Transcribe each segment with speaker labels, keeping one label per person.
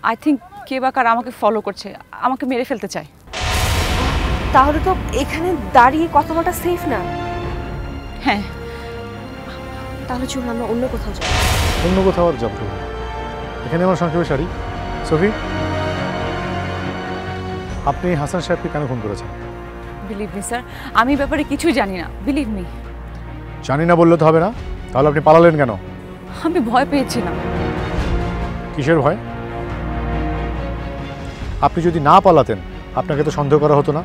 Speaker 1: I think কে বা কার আমাকে follow করছে, আমাকে মেরে ফেলতে চায়।
Speaker 2: তাহলে তো এখানে দাঁড়িয়ে কথা বলাটা সেফ না।
Speaker 1: হ্যাঁ,
Speaker 2: তাহলে চলুন আমরা অন্য কোথাও যাই।
Speaker 3: অন্য কোথাও আর যাবো? এখানে আমার সংক্ষেপে সারি। সফি, আপনি হাসান সাহেবকে কেন ফোন করেছেন?
Speaker 1: বিলিভ মি স্যার, আমি ব্যাপারে কিছুই জানি না, বিলিভ মি।
Speaker 3: জানি না বললে তো হবে না, তাহলে আপনি পালালেন কেন?
Speaker 1: আমি ভয় পেয়েছিলাম।
Speaker 3: কিসের ভয়? আপনি যদি না পালাতেন আপনাকে তো সন্দেহ করা হতো না।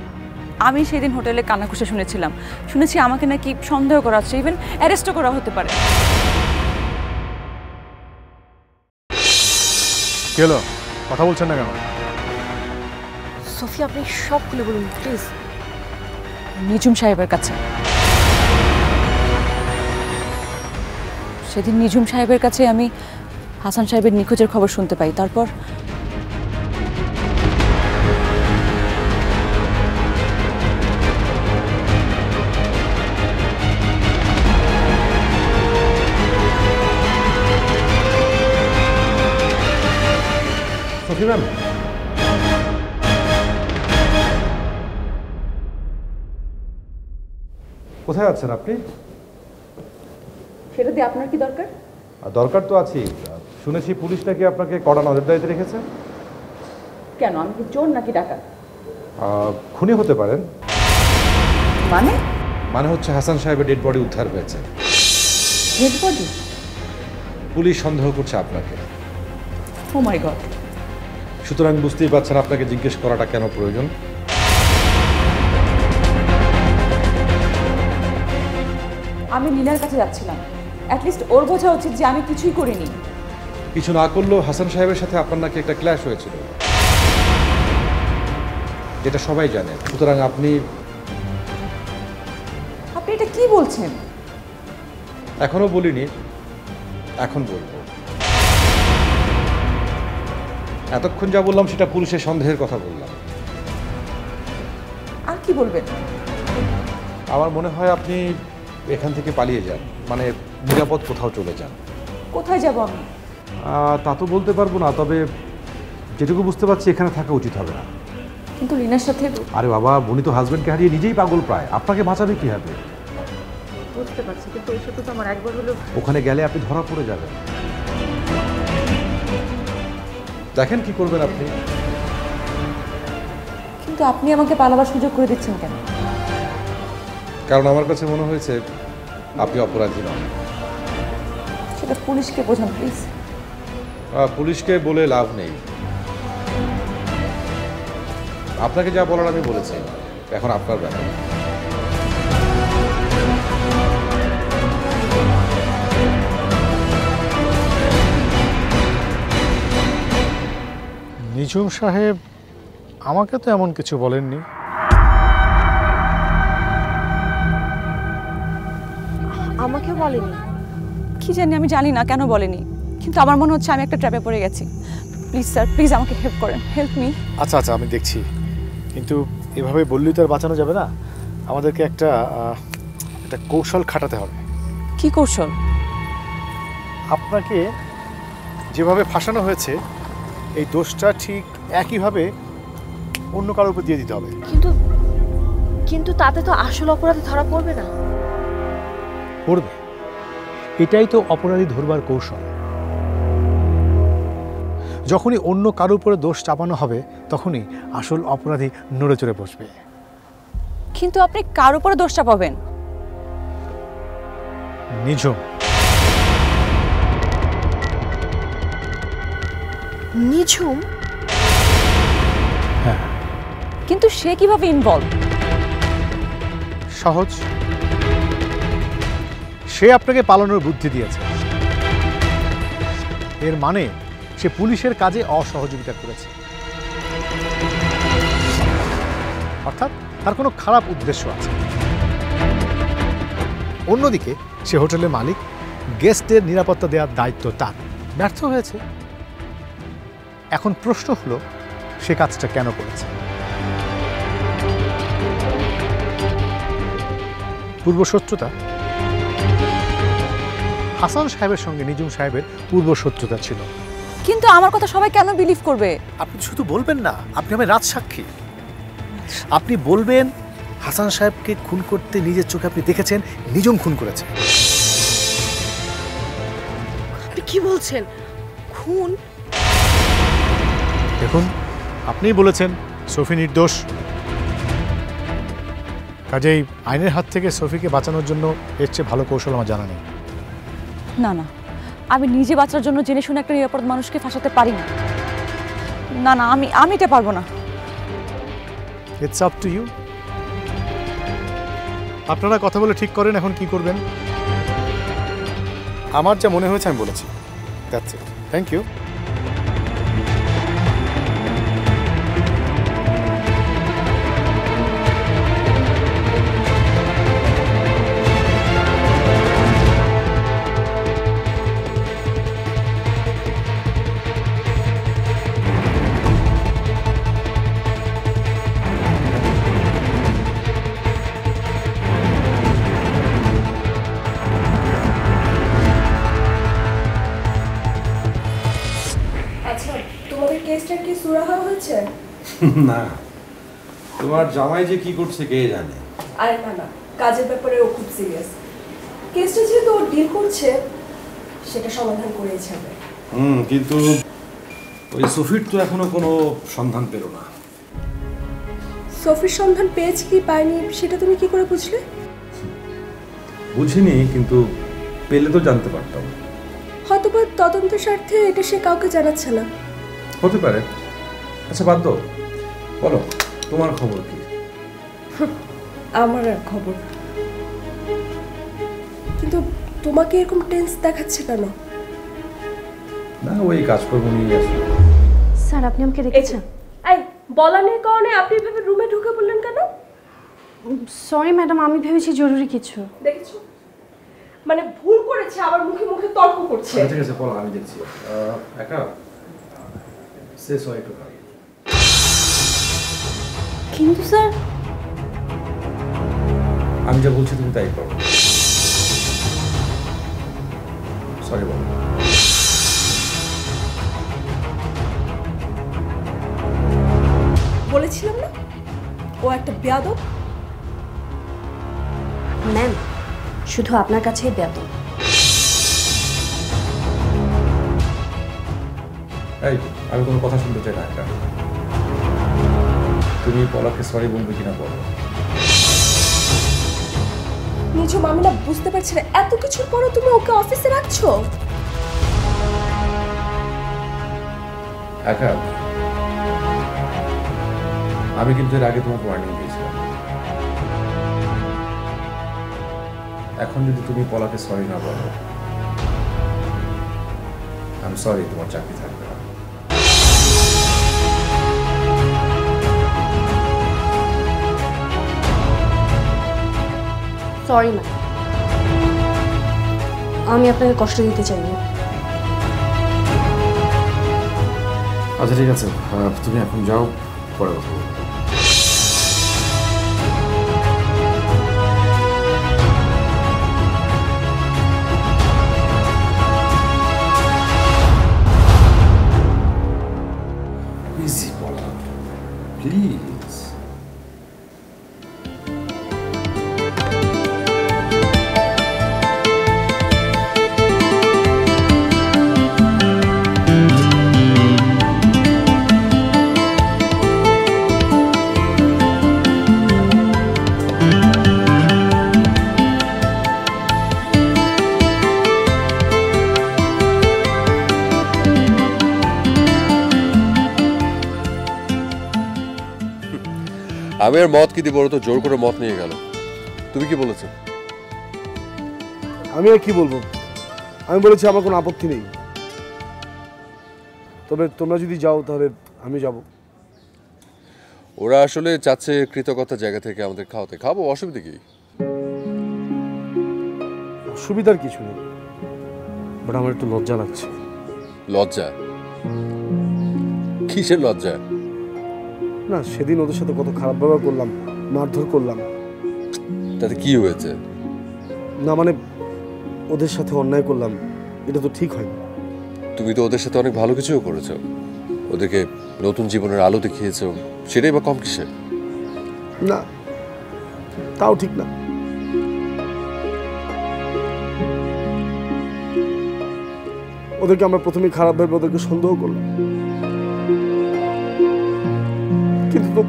Speaker 1: আমি সেদিন হোটেলে কানাঘুষা শুনেছিলাম, শুনেছি আমাকে নাকি সন্দেহ করা হচ্ছে, ইভেন অ্যারেস্টও করা হতে পারে।
Speaker 3: কি হলো, কথা বলছেন না কেন?
Speaker 2: সফি, আপনি সব খুলে বলুন প্লিজ।
Speaker 1: নিঝুম সাহেবের কাছে। সেদিন নিঝুম সাহেবের কাছে আমি হাসান সাহেবের নিখোঁজের খবর শুনতে পাই। তারপর
Speaker 3: সফি ম্যাম,
Speaker 4: কোথায় আছেন আপনি?
Speaker 1: সেটা দিয়ে আপনার কি দরকার?
Speaker 4: দরকার তো আছেই। শুনেছি পুলিশ নাকি আপনাকে কড়া নজরদারিতে রেখেছে।
Speaker 1: কেন, আমি কি চোর নাকি ডাকাত?
Speaker 4: খুনি হতে পারেন।
Speaker 1: মানে?
Speaker 4: মানে হচ্ছে হাসান সাহেবের ডেড বডি উদ্ধার হয়েছে।
Speaker 1: Dead body?
Speaker 4: পুলিশ সন্দেহ করছে আপনাকে।
Speaker 1: ও মাই গড।
Speaker 4: সুতরাং বুঝতেই পারছেন আপনাকে জিজ্ঞেস করাটা কেন প্রয়োজন।
Speaker 1: আমি নীলার কাছে যাচ্ছিলাম, অ্যাটলিস্ট ওর বোঝা উচিত যে আমি কিছুই করিনি।
Speaker 4: কিছু না করলেও হাসান সাহেবের সাথে আপনার নাকি একটা ক্ল্যাশ হয়েছিল, যেটা সবাই জানে। সুতরাং আপনি
Speaker 1: এটা কি বলছেন?
Speaker 4: এখনো বলিনি, এখন বলবো। এতক্ষণ যা বললাম সেটা পুলিশের সন্দেহের কথা বললাম।
Speaker 1: আর কি বলবেন?
Speaker 4: আমার মনে হয় আপনি এখান থেকে পালিয়ে যান, মানে নিরাপদ কোথাও চলে যান।
Speaker 1: কোথায় যাব আমি?
Speaker 4: তা তো বলতে পারবো না, তবে যেটুকু বুঝতে পারছি এখানে থাকা উচিত হবে না।
Speaker 1: কিন্তু রিনার সাথে।
Speaker 4: আরে বাবা, উনি তো হাজবেন্ডকে হারিয়ে নিজেই পাগল প্রায়, আপনাকে বাঁচাবে কি হবে?
Speaker 1: বুঝতে পারছি, কিন্তু ওর সাথে তো আমার একবার হলো।
Speaker 4: ওখানে গেলে আপনি ধরা পড়ে যাবেন। দেখেন কি করবেন আপনি।
Speaker 1: কিন্তু আপনি আমাকে পালাবার সুযোগ করে দিচ্ছেন কেন?
Speaker 4: কারণ আমার কাছে মনে হয়েছে আপনি অপরাধী নন।
Speaker 1: সেটা পুলিশকে বোঝান প্লিজ।
Speaker 4: পুলিশকে বলে লাভ নেই। আপনাকে যা বলার আমি বলেছি, এখন আপনার ব্যাপার।
Speaker 3: নিঝুম সাহেব আমাকে তো এমন কিছু বলেননি।
Speaker 2: আমাকে বলেনি?
Speaker 1: কি জানি, আমি জানি না কেন বলেনি, কিন্তু আমার মনে হচ্ছে আমি একটা ট্র্যাপে পড়ে গেছি। প্লিজ স্যার, প্লিজ আমাকে হেল্প করেন, হেল্প মি।
Speaker 3: আচ্ছা আচ্ছা, আমি দেখছি, কিন্তু এভাবে বললেই তো আর বাঁচানো যাবে না। আমাদেরকে একটা কৌশল খাটাতে হবে।
Speaker 1: কি কৌশল?
Speaker 3: আপনাকে যেভাবে ফাঁসানো হয়েছে এই দোষটা ঠিক একইভাবে অন্য কারোর উপর দিয়ে দিতে হবে।
Speaker 2: কিন্তু কিন্তু তাতে তো আসল অপরাধী ধরা পড়বে না।
Speaker 3: পড়বে, এটাই তো অপরাধী ধরবার কৌশল। যখনই অন্য কারোর উপরে দোষ চাপানো হবে তখনই আসল অপরাধী নড়ে চড়ে বসবে।
Speaker 1: কিন্তু আপনি কার উপরে দোষ চাপাবেন?
Speaker 3: নিঝুম।
Speaker 2: নিঝুম?
Speaker 3: হ্যাঁ।
Speaker 1: কিন্তু সে কিভাবে ইনভলভ?
Speaker 3: সহজ, সে আপনাকে পালানোর বুদ্ধি দিয়েছে। এর মানে সে পুলিশের কাজে অসহযোগিতা করেছে, অর্থাৎ তার কোনো খারাপ উদ্দেশ্য আছে। অন্যদিকে সে হোটেলের মালিক, গেস্টদের নিরাপত্তা দেওয়ার দায়িত্ব তার, ব্যর্থ হয়েছে। এখন প্রশ্ন হলো সে কাজটা কেন করেছে। পূর্বশত্রুতা। হাসান সাহেবের সঙ্গে নিঝুম সাহেবের পূর্বশত্রুতা ছিল।
Speaker 1: কিন্তু আমার কথা সবাই কেন বিলিভ করবে?
Speaker 3: আপনি শুধু বলবেন না, আপনি আমার রাজ সাক্ষী। আপনি বলবেন হাসান সাহেবকে খুন করতে নিজের চোখে আপনি দেখেছেন, নিজন খুন করেছে।
Speaker 2: আপনি কি বলছেন? খুন?
Speaker 3: দেখুন, আপনিই বলেছেন সফি নির্দোষ। কাজেই আইনের হাত থেকে সফিকে বাঁচানোর জন্য এর চেয়ে ভালো কৌশল আমার জানা নেই।
Speaker 1: না না, আমি নিজে বাঁচার জন্য জেনে শুনে একটা নিরাপদ মানুষকে ফাঁসাতে পারি না। না না, আমি এটা পারবো না।
Speaker 3: It's up to you. আপনারা কথা বলে ঠিক করেন এখন কি করবেন। আমার যা মনে হয়েছে আমি বলেছি। That's it. Thank you.
Speaker 5: আচ্ছা, তোমাদের কেসটা কি সুরাহা হয়েছে?
Speaker 4: না, তোমার জামাই যে কি করছে কে জানে।
Speaker 5: আরে না না, কাজের ব্যাপারে ও খুব সিরিয়াস। কেসটা যেহেতু ও ডিল করছে, সেটা সমাধান করেই ছাড়বে।
Speaker 4: কিন্তু ওই সফির তো এখনো কোনো সন্ধান পেল না।
Speaker 5: সফির সন্ধান পেয়েছে কি পায়নি সেটা তুমি কি করে বুঝলে?
Speaker 4: বুঝিনি, কিন্তু পেলে তো জানতে পারতাম।
Speaker 5: হয়তো বা তদন্তের স্বার্থে এটা সে কাউকে জানাচ্ছে না।
Speaker 4: হতে পারে। আচ্ছা বাদ দাও, বলো তোমার খবর কি?
Speaker 5: আমার আর খবর। কিন্তু তোমাকে এরকম টেন্স দেখাচ্ছে কেন?
Speaker 4: না, ওই কাজকর্ম নিয়ে আসি।
Speaker 2: স্যার, আপনি আমাকে রেখেছেন?
Speaker 5: এই বলা নেই কারণে আপনি এভাবে রুমে ঢুকে পড়লেন কেন?
Speaker 2: সরি ম্যাডাম, আমি ভেবেছি জরুরি কিছু।
Speaker 5: দেখেছো, মানে ভুল করেছে আবার মুখে মুখে তর্ক করছে।
Speaker 4: ঠিক আছে বলো, আমি দেখছি। একা শেষ হয় একটু।
Speaker 2: কিন্তু স্যার,
Speaker 4: আমি যা বলছি তুমি তাই করো। সরি বলো।
Speaker 5: বলেছিলাম না ও একটা বেয়াদব।
Speaker 2: ম্যাম, শুধু আপনার কাছেই বেয়াদব।
Speaker 4: এই, আমি কোনো কথা শুনতে চাই না। একা তুমি পলাকে সরি বলবে কিনা বলো।
Speaker 5: নিজম, আমি না বুঝতে পারছি না, এত কিছুর পরও তুমি ওকে অফিসে রাখছো।
Speaker 4: একা আমি কিন্তু এর আগে তোমাকে ওয়ার্নিং দিয়েছিলাম। এখন যদি তুমি পলাকে সরি না বলো, আই এম সরি, তোমার চাকরি থাকবে না।
Speaker 2: সরি ম্যাম, আমি আপনাকে কষ্ট দিতে চাইনি।
Speaker 4: আচ্ছা ঠিক আছে, তুমি এখন যাও, পরে কথা বলবো। Easy, Paula. Please.
Speaker 6: আমি আর মত কি দিব, তো জোর করে মত নিয়ে গেল। তুমি কি বলেছো?
Speaker 7: আমি আর কি বলবো, আমি বলেছি আমার কোনো আপত্তি নেই, তবে তোমরা যদি যাও তাহলে আমি যাব।
Speaker 6: ওরা আসলে চাচ্ছে কৃতজ্ঞতা জায়গা থেকে আমাদের খাওয়াতে। খাবো, অসুবিধা কি?
Speaker 7: অসুবিধার কিছু নেই, বাট আমার একটু লজ্জা লাগছে।
Speaker 6: লজ্জা? কিসের লজ্জা?
Speaker 7: না, সেদিন ওদের সাথে কত খারাপ ব্যবহার করলাম, মারধর করলাম।
Speaker 6: তাতে কি হয়েছে?
Speaker 7: না মানে ওদের সাথে অন্যায় করলাম, এটা তো ঠিক হয়নি।
Speaker 6: তুমি তো ওদের সাথে অনেক ভালো কিছুও করেছো, ওদেরকে নতুন জীবনের আলো দেখিয়েছো, সেটাই বা কম কিসে?
Speaker 7: না, তাও ঠিক না। ওদেরকে আমরা প্রথমে খারাপ ভেবে ওদেরকে সন্দেহ করলাম, কিন্তু তো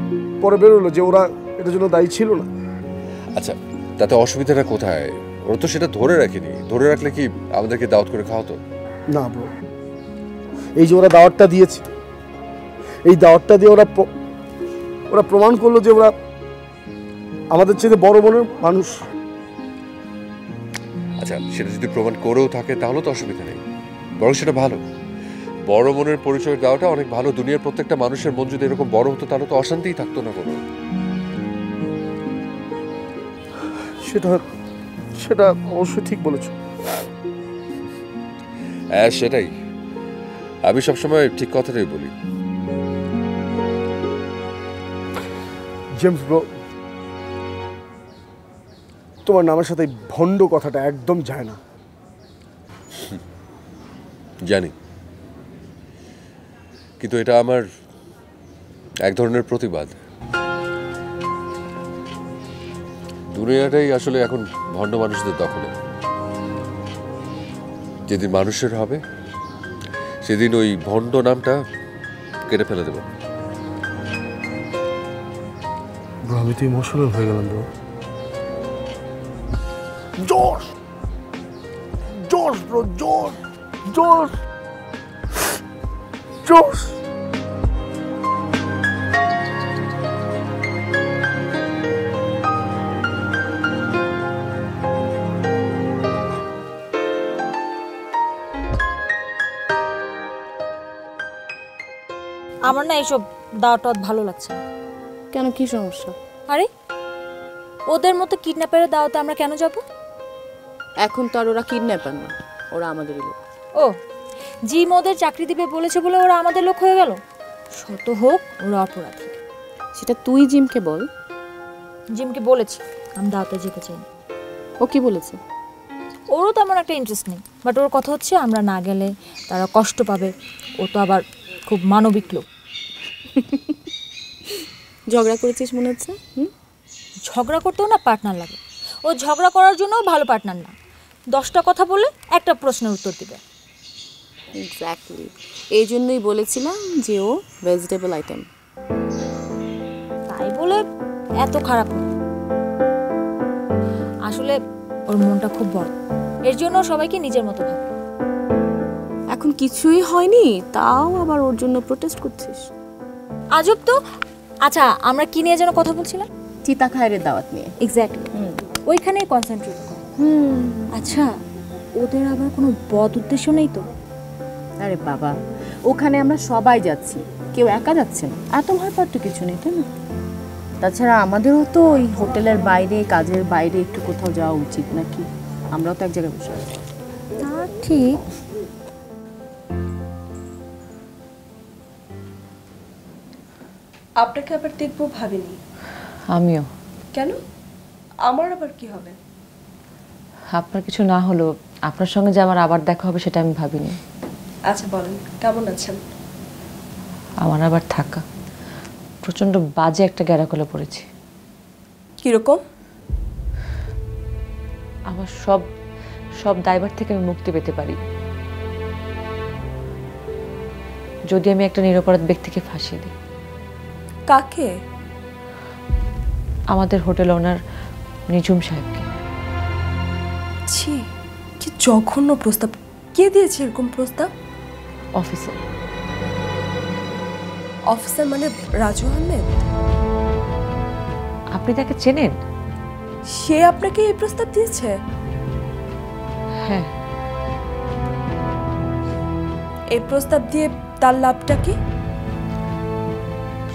Speaker 7: পরে বেরোলো যে ওরা এটার জন্য দায়ী ছিল না।
Speaker 6: আচ্ছা, তাতে অসুবিধাটা কোথায়? ওরা তো সেটা ধরে রাখেনি। ধরে রাখলে কি আমাদেরকে দাওয়াত করে খাওয়াতো?
Speaker 7: না ব্রো, এই যে ওরা দাওয়াতটা দিয়েছে, এই দাওয়াতটা দিয়ে ওরা প্রমাণ করলো যে ওরা আমাদের চেয়ে বড় মনের মানুষ।
Speaker 6: আচ্ছা, সেটা যদি প্রমাণ করেও থাকে তাহলে তো অসুবিধা নেই, বরং সেটা ভালো। বড় মনের পরিচয় দেওয়াটা অনেক ভালো। দুনিয়ার প্রত্যেকটা মানুষের মন যদি এরকম বড় হতো তাহলে তো অশান্তিই থাকতো না কোনো।
Speaker 7: সেটা অবশ্যই ঠিক বলেছো।
Speaker 6: হ্যাঁ, সেটাই। আমি সবসময় ঠিক কথাটাই বলি।
Speaker 7: জেমস ব্রো, তোমার নামের সাথে ভণ্ড কথাটা একদম যায় না।
Speaker 6: জানি, কিন্তু এটা আমার এক ধরনের প্রতিবাদ। দুনিয়াটাই আসলে এখন ভণ্ড মানুষদের দখলে। যেদিন মানুষের হবে সেদিন ওই ভণ্ড নামটা কেটে ফেলে দেব।
Speaker 7: ব্রো, আমি তো ইমোশনাল হয়ে গেলাম ব্রো। জোশ জোশ ব্রো, জোশ জোশ জোশ।
Speaker 8: আমার না এইসব দাওয়াত ভালো লাগছে না।
Speaker 2: কেন, কি সমস্যা?
Speaker 8: আরে ওদের মতো কিডন্যাপারের দাওয়াতে আমরা কেন যাব?
Speaker 2: এখন তো আর ওরা কিডন্যাপার না, ওরা আমাদেরই লোক।
Speaker 8: ও, জিম ওদের চাকরি দিবে বলেছে বলে ওরা আমাদের লোক হয়ে গেল? শত হোক ওরা অপরাধী।
Speaker 2: সেটা তুই জিমকে বল।
Speaker 8: জিমকে বলেছি আমি দাওয়াতে যেতে চাই না।
Speaker 2: ও কি বলেছে?
Speaker 8: ওরও তেমন একটা ইন্টারেস্ট নেই, বাট ওর কথা হচ্ছে আমরা না গেলে তারা কষ্ট পাবে। ও তো আবার খুব মানবিক লোক।
Speaker 2: ঝগড়া করেছিস মনে হচ্ছে।
Speaker 8: ঝগড়া করতেও না পার্টনার লাগে। ও ঝগড়া করার জন্যও ভালো পার্টনার না। 10টা কথা বলে একটা প্রশ্নের উত্তর দিবে।
Speaker 2: এক্স্যাক্টলি, এই জন্যই বলেছিলাম যে ও ভেজিটেবল আইটেম।
Speaker 8: তাই বলে এত খারাপ না। আসলে ওর মনটা খুব বড়, এর জন্য সবাইকে নিজের মতো ভাবে।
Speaker 2: এখন কিছুই হয়নি তাও আবার ওর জন্য প্রোটেস্ট করছিস।
Speaker 8: আজব তো। আচ্ছা, আমরা কি নিয়ে যেন কথা বলছিলাম?
Speaker 2: চিতা খায়ের দাওয়াত নিয়ে।
Speaker 8: এক্স্যাক্টলি, ওইখানেই কনসেন্ট্রেট কর। আচ্ছা, ওদের আবার কোনো বদ উদ্দেশ্য নেই তো?
Speaker 2: আরে বাবা, ওখানে আমরা সবাই যাচ্ছি, কেউ একা যাচ্ছে না। এত ভয় পাওয়ার তো কিছু নেই, তাই না? তাছাড়া আমাদেরও তো ওই হোটেলের বাইরে, কাজের বাইরে একটু কোথাও যাওয়া উচিত নাকি? আমরাও তো এক জায়গায় বসে আছি।
Speaker 8: তা ঠিক।
Speaker 5: আপনাকে আবার দেখবো ভাবিনি।
Speaker 1: আমিও।
Speaker 5: কেন? আমার আবার কি হবে?
Speaker 1: আপনার কিছু না হলো আপনার সঙ্গে যে আমার আবার দেখা হবে সেটা আমি ভাবিনি।
Speaker 5: আচ্ছা বলেন, কেমন আছেন?
Speaker 1: আমার আবার থাকা প্রচন্ড বাজে একটা গ্যারাকলে পড়েছি।
Speaker 5: কিরকম?
Speaker 1: আমার সব সব দায়ভার থেকে আমি মুক্তি পেতে পারি যদি আমি একটা নিরপরাধ ব্যক্তিকে ফাঁসিয়ে দিই।
Speaker 5: কাকে?
Speaker 1: আমাদের হোটেল ওনার নিঝুম সাহেবকে।
Speaker 5: ছি, কি জঘন্য প্রস্তাব! কে দিয়েছে এরকম প্রস্তাব?
Speaker 1: অফিসে।
Speaker 5: অফিসার মানে রাজু আহমেদ?
Speaker 1: আপনি তাকে চেনেন?
Speaker 5: সে আপনাকে এই প্রস্তাব দিয়েছে?
Speaker 1: হ্যাঁ।
Speaker 5: এই প্রস্তাব দিয়ে তার লাভটা কি?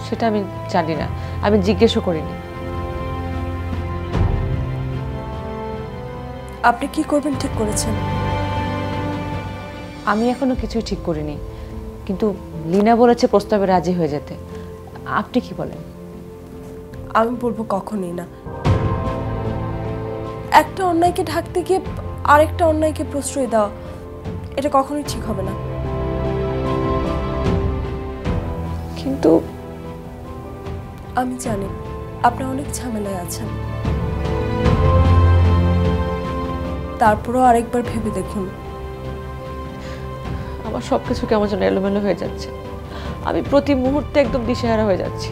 Speaker 1: সেটা আমি জানি না, আমি জিজ্ঞেসও করিনি।
Speaker 5: আপনি কি করবেন ঠিক করেছেন?
Speaker 1: আমি এখনো কিছুই ঠিক করিনি, কিন্তু লীনা বলেছে প্রস্তাবে রাজি হয়ে যেতে। আপনি কি বলেন?
Speaker 5: আমি বলবো কখনোই না। একটা অন্যায়কে ঢাকতে গিয়ে আরেকটা অন্যায়কে প্রশ্রয় দেওয়া, এটা কখনোই ঠিক হবে না।
Speaker 1: কিন্তু
Speaker 5: আমি জানি আপনি অনেক ঝামেলায় আছেন, তারপরও আরেকবার ভেবে দেখুন।
Speaker 1: আমার সব কিছু কেমন যেন এলোমেলো হয়ে যাচ্ছে। আমি প্রতি মুহূর্তে একদম দিশেহারা হয়ে যাচ্ছি।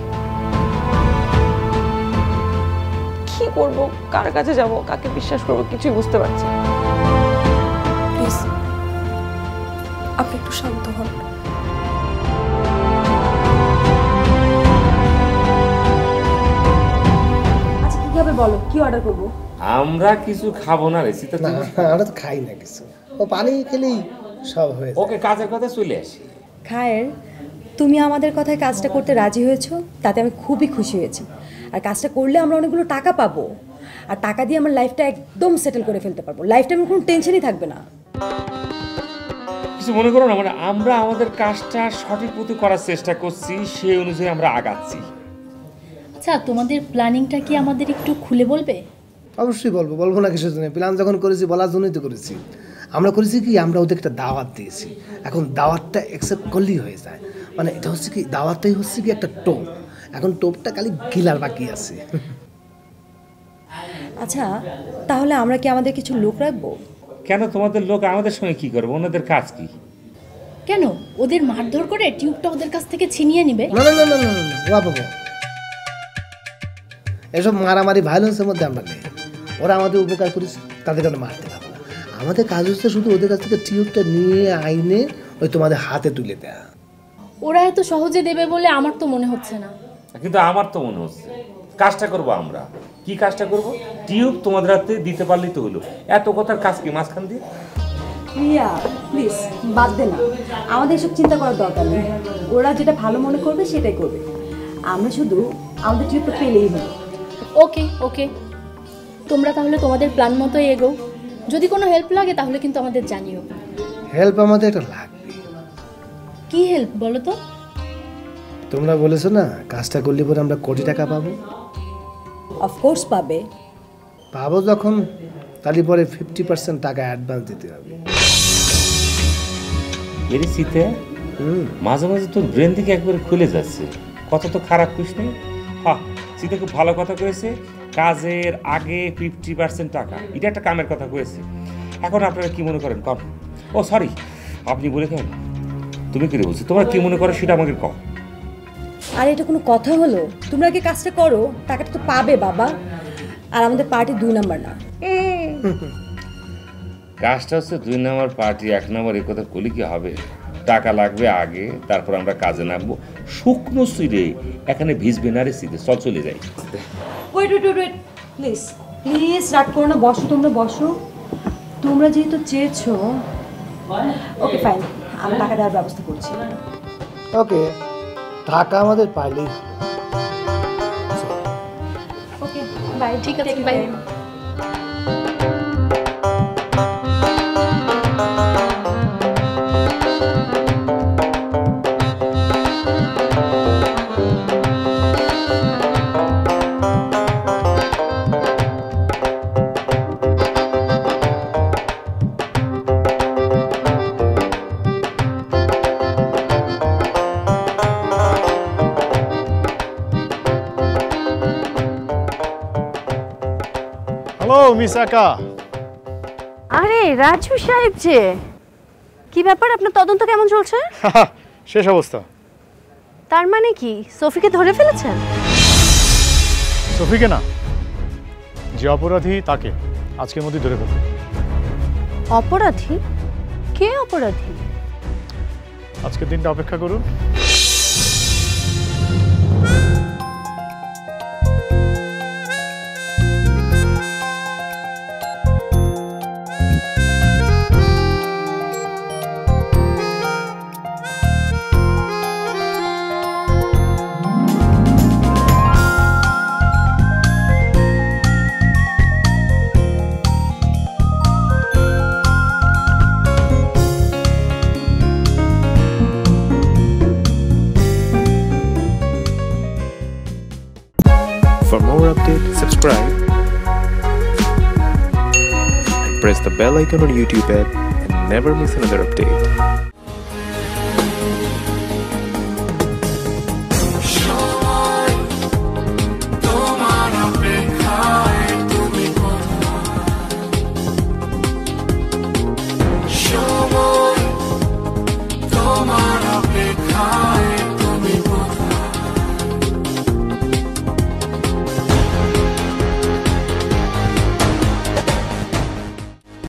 Speaker 1: কি করব, কার কাছে যাব, কাকে বিশ্বাস করব, কিছুই বুঝতে পারছি না।
Speaker 5: প্লিজ আপনি একটু শান্ত হন।
Speaker 2: আচ্ছা কি খাবে বলো, কি অর্ডার করবো?
Speaker 9: আমরা কিছু খাবো না রে সীতা।
Speaker 7: আমরা তো খাই না কিছু, ও পানি খেলেই সব হয়ে যায়।
Speaker 9: ওকে কাজের কথা চলে আসি।
Speaker 10: খায়ের, তুমি আমাদের কথায় কাজটা করতে রাজি হয়েছো, তাতে আমি খুবই খুশি হয়েছি। আর কাজটা করলে আমরা অনেকগুলো টাকা পাবো, আর টাকা দিয়ে আমার লাইফটা একদম সেটেল করে ফেলতে পারবো। লাইফটা আমার কোনো টেনশনই থাকবে না।
Speaker 9: কিছু মনে করো না, মানে আমরা আমাদের কাজটা সঠিক মতো করার চেষ্টা করছি, সেই অনুযায়ী আমরা আগাচ্ছি।
Speaker 11: আচ্ছা, তোমাদের প্ল্যানিংটা কি আমাদের একটু খুলে বলবে?
Speaker 7: অবশ্যই বলবো, বলবো না কিসের জন্য? প্ল্যান যখন করেছি বলার জন্যই তো করেছি। আমরা করেছি কি, আমরা ওদের একটা দাওয়াত দিয়েছি। এখন দাওয়াতটা অ্যাকসেপ্ট করলেই হয়ে যায়। মানে এটা হচ্ছে কি, দাওয়াতটাই হচ্ছে কি একটা টোপ। এখন টোপটা খালি গিলার বাকি আছে।
Speaker 10: আচ্ছা তাহলে আমরা কি আমাদের কিছু লোক রাখবো?
Speaker 9: কেন, তোমাদের লোক আমাদের সঙ্গে কি করবে? ওনাদের কাজ কি?
Speaker 11: কেন, ওদের মারধর করে টিউবটা ওদের কাছ থেকে ছিনিয়ে নিবে?
Speaker 7: না না না না না, বাবা এসব মারামারি ভায়োলেন্সের মধ্যে আমরা নেই। ওরা আমাদের উপকার করেছে, তাদেরকে আমরা মারতে পারবো না। আমাদের কাজ হচ্ছে শুধু ওদের কাছ থেকে টিউবটা নিয়ে আইনে ওই তোমাদের হাতে তুলে দেয়া।
Speaker 11: ওরা এত সহজে দেবে বলে আমার তো মনে হচ্ছে না।
Speaker 9: কিন্তু আমার তো মনে হচ্ছে কাজটা করবো আমরা। কি কাজটা করব? টিউব তোমাদের হাতে দিতে পারলেই তো হলো। এত কথার কাজ কি মাঝখান দিয়ে?
Speaker 10: রিয়া প্লিজ বাদ দে না, আমাদের এসব চিন্তা করার দরকার নেই। ওরা যেটা ভালো মনে করবে সেটাই করবে। আমরা শুধু আমাদের টিউবটা পেলেই হলো।
Speaker 11: ওকে ওকে, তোমরা তাহলে তোমাদের প্ল্যান মতোই এগোও। যদি কোনো হেল্প লাগে তাহলে কিন্তু আমাদের জানিও।
Speaker 7: হেল্প আমাদের একটা লাগবে।
Speaker 11: কি হেল্প বলো তো?
Speaker 7: তোমরা বলেছো না কাজটা করলে পরে আমরা কোটি টাকা পাবো।
Speaker 10: অফকোর্স পাবে।
Speaker 7: পাবো যখন, তাহলে পরে 50% টাকা অ্যাডভান্স দিতে হবে।
Speaker 9: এর শীতে মাঝে মাঝে তোর ব্রেন থেকে একবারে খুলে যাচ্ছে। কথা তো খারাপ করিস নেই। হ্যাঁ, শীতে খুব ভালো কথা কয়েছে। কাজের আগে 50% টাকা, এটা একটা কামের কথা কয়েছে। এখন আপনারা কি মনে করেন কম? ও সরি, আপনি বলে কেন? তুমি কি বলছো? তোমরা কি মনে করো সেটা আমাকে কম।
Speaker 10: আর এটা কোনো কথা হলো? তোমরা কি কাজটা করো, টাকাটা তো পাবে বাবা। আর আমাদের পার্টি 2 নাম্বার না।
Speaker 9: কাজটা হচ্ছে 2 নাম্বার, পার্টি 1 নাম্বার। এই কথা বলি কি হবে? টাকা লাগবে আগে, তারপর আমরা কাজে নামবো। শুকনো সিরে এখানে ভিজবে না রে শীতে। চল চলে যাই।
Speaker 10: Wait wait wait please please রাগ করো না, বসো, তোমরা বসো। তোমরা যেহেতু চেয়েছো, ওকে ফাইন, আমি টাকা দেওয়ার ব্যবস্থা করছি।
Speaker 7: ওকে, টাকা আমাদের পাইলেই।
Speaker 10: Okay bye.
Speaker 11: ঠিক আছে, বাই।
Speaker 3: হ্যালো মিস একা।
Speaker 12: আরে রাজু সাহেব যে, কি ব্যাপার, আপনার তদন্ত কেমন চলছে?
Speaker 3: শেষ অবস্থা।
Speaker 12: তার মানে কি সফিকে ধরে ফেলেছেন?
Speaker 3: সফিকে না, যে অপরাধী তাকে আজকের মধ্যে ধরে ফেলবে।
Speaker 12: অপরাধী? কে অপরাধী?
Speaker 3: আজকের দিনটা অপেক্ষা করুন।
Speaker 13: For more updates, subscribe and press the bell icon on YouTube app and never miss another update.